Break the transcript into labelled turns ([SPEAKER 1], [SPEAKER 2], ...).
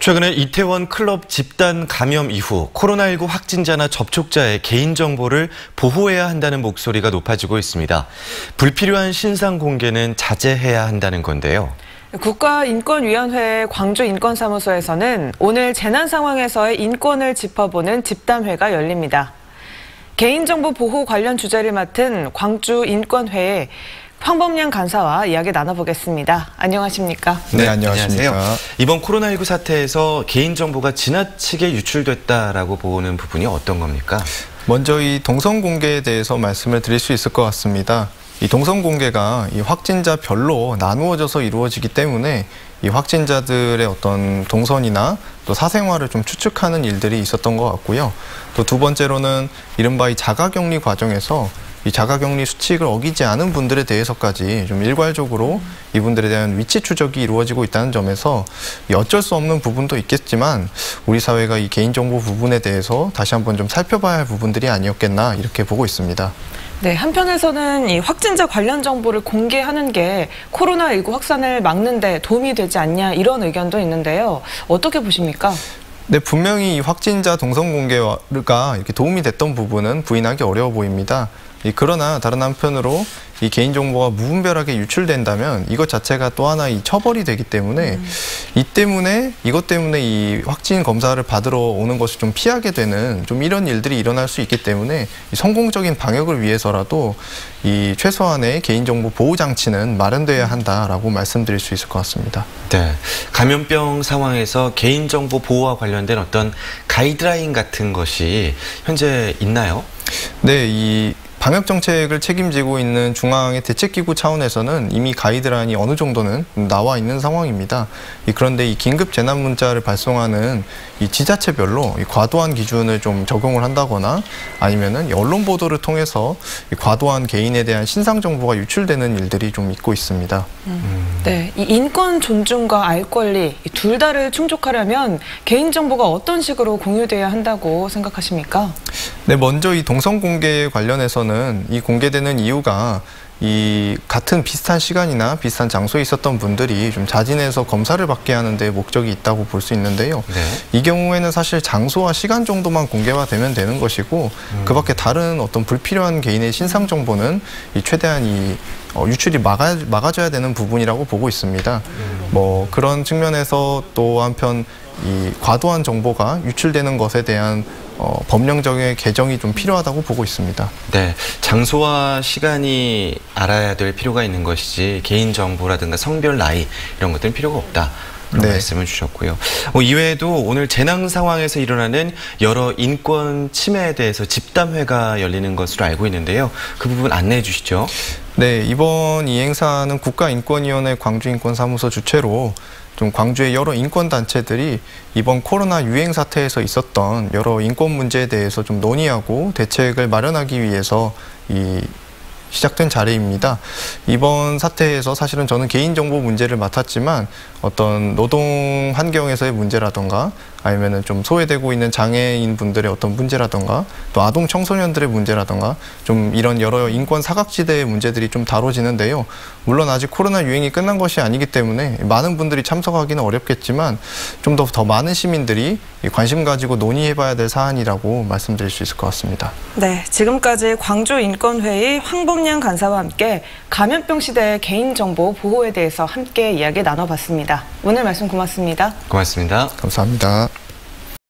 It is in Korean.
[SPEAKER 1] 최근에 이태원 클럽 집단 감염 이후 코로나19 확진자나 접촉자의 개인정보를 보호해야 한다는 목소리가 높아지고 있습니다. 불필요한 신상 공개는 자제해야 한다는 건데요.
[SPEAKER 2] 국가인권위원회 광주인권사무소에서는 오늘 재난 상황에서의 인권을 짚어보는 집단회가 열립니다. 개인정보 보호 관련 주제를 맡은 광주인권회의 황범량 간사와 이야기 나눠보겠습니다. 안녕하십니까?
[SPEAKER 1] 네, 안녕하세요. 이번 코로나19 사태에서 개인정보가 지나치게 유출됐다라고 보는 부분이 어떤 겁니까?
[SPEAKER 3] 먼저 이 동선 공개에 대해서 말씀을 드릴 수 있을 것 같습니다. 이 동선 공개가 이 확진자별로 나누어져서 이루어지기 때문에 이 확진자들의 어떤 동선이나 또 사생활을 좀 추측하는 일들이 있었던 것 같고요. 또 두 번째로는 이른바 이 자가격리 과정에서 이 자가격리 수칙을 어기지 않은 분들에 대해서까지 좀 일괄적으로 이분들에 대한 위치 추적이 이루어지고 있다는 점에서 어쩔 수 없는 부분도 있겠지만 우리 사회가 이 개인정보 부분에 대해서 다시 한번 좀 살펴봐야 할 부분들이 아니었겠나 이렇게 보고 있습니다.
[SPEAKER 2] 네, 한편에서는 이 확진자 관련 정보를 공개하는 게 코로나19 확산을 막는 데 도움이 되지 않냐 이런 의견도 있는데요. 어떻게 보십니까?
[SPEAKER 3] 네, 분명히 이 확진자 동선 공개가 이렇게 도움이 됐던 부분은 부인하기 어려워 보입니다. 그러나 다른 한편으로 이 개인정보가 무분별하게 유출된다면 이것 자체가 또 하나 이 처벌이 되기 때문에 이것 때문에 이 확진 검사를 받으러 오는 것을 좀 피하게 되는 좀 이런 일들이 일어날 수 있기 때문에 이 성공적인 방역을 위해서라도 이 최소한의 개인정보 보호 장치는 마련돼야 한다라고 말씀드릴 수 있을 것 같습니다.
[SPEAKER 1] 네, 감염병 상황에서 개인정보 보호와 관련된 어떤 가이드라인 같은 것이 현재 있나요?
[SPEAKER 3] 네, 이 방역 정책을 책임지고 있는 중앙의 대책기구 차원에서는 이미 가이드라인이 어느 정도는 나와 있는 상황입니다. 그런데 이 긴급 재난 문자를 발송하는 이 지자체별로 이 과도한 기준을 좀 적용을 한다거나 아니면은 언론 보도를 통해서 이 과도한 개인에 대한 신상 정보가 유출되는 일들이 좀 있고 있습니다.
[SPEAKER 2] 네, 이 인권 존중과 알 권리 둘 다를 충족하려면 개인 정보가 어떤 식으로 공유돼야 한다고 생각하십니까?
[SPEAKER 3] 네, 먼저 이 동선 공개 관련해서는 이 공개되는 이유가 이 같은 비슷한 시간이나 비슷한 장소에 있었던 분들이 좀 자진해서 검사를 받게 하는 데 목적이 있다고 볼 수 있는데요. 네. 이 경우에는 사실 장소와 시간 정도만 공개가 되면 되는 것이고 그 밖에 다른 어떤 불필요한 개인의 신상 정보는 최대한 유출이 막아줘야 되는 부분이라고 보고 있습니다. 뭐 그런 측면에서 또 한편 이 과도한 정보가 유출되는 것에 대한 법령적인 개정이 좀 필요하다고 보고 있습니다.
[SPEAKER 1] 네, 장소와 시간이 알아야 될 필요가 있는 것이지 개인정보라든가 성별, 나이 이런 것들은 필요가 없다. 그런 말씀을 주셨고요. 이외에도 오늘 재난 상황에서 일어나는 여러 인권 침해에 대해서 집단회가 열리는 것으로 알고 있는데요. 그 부분 안내해 주시죠.
[SPEAKER 3] 네, 이번 이 행사는 국가인권위원회 광주인권사무소 주최로 좀 광주의 여러 인권단체들이 이번 코로나 유행 사태에서 있었던 여러 인권 문제에 대해서 좀 논의하고 대책을 마련하기 위해서 시작된 자리입니다. 이번 사태에서 사실은 저는 개인정보 문제를 맡았지만 어떤 노동 환경에서의 문제라던가 아니면은 좀 소외되고 있는 장애인 분들의 어떤 문제라던가 또 아동 청소년들의 문제라던가 좀 이런 여러 인권 사각지대의 문제들이 좀 다뤄지는데요. 물론 아직 코로나 유행이 끝난 것이 아니기 때문에 많은 분들이 참석하기는 어렵겠지만 좀 더 많은 시민들이 관심 가지고 논의해봐야 될 사안이라고 말씀드릴 수 있을 것 같습니다.
[SPEAKER 2] 네, 지금까지 광주인권회의 황범량 간사와 함께 감염병 시대의 개인정보 보호에 대해서 함께 이야기 나눠봤습니다. 오늘 말씀 고맙습니다.
[SPEAKER 1] 고맙습니다.
[SPEAKER 3] 감사합니다.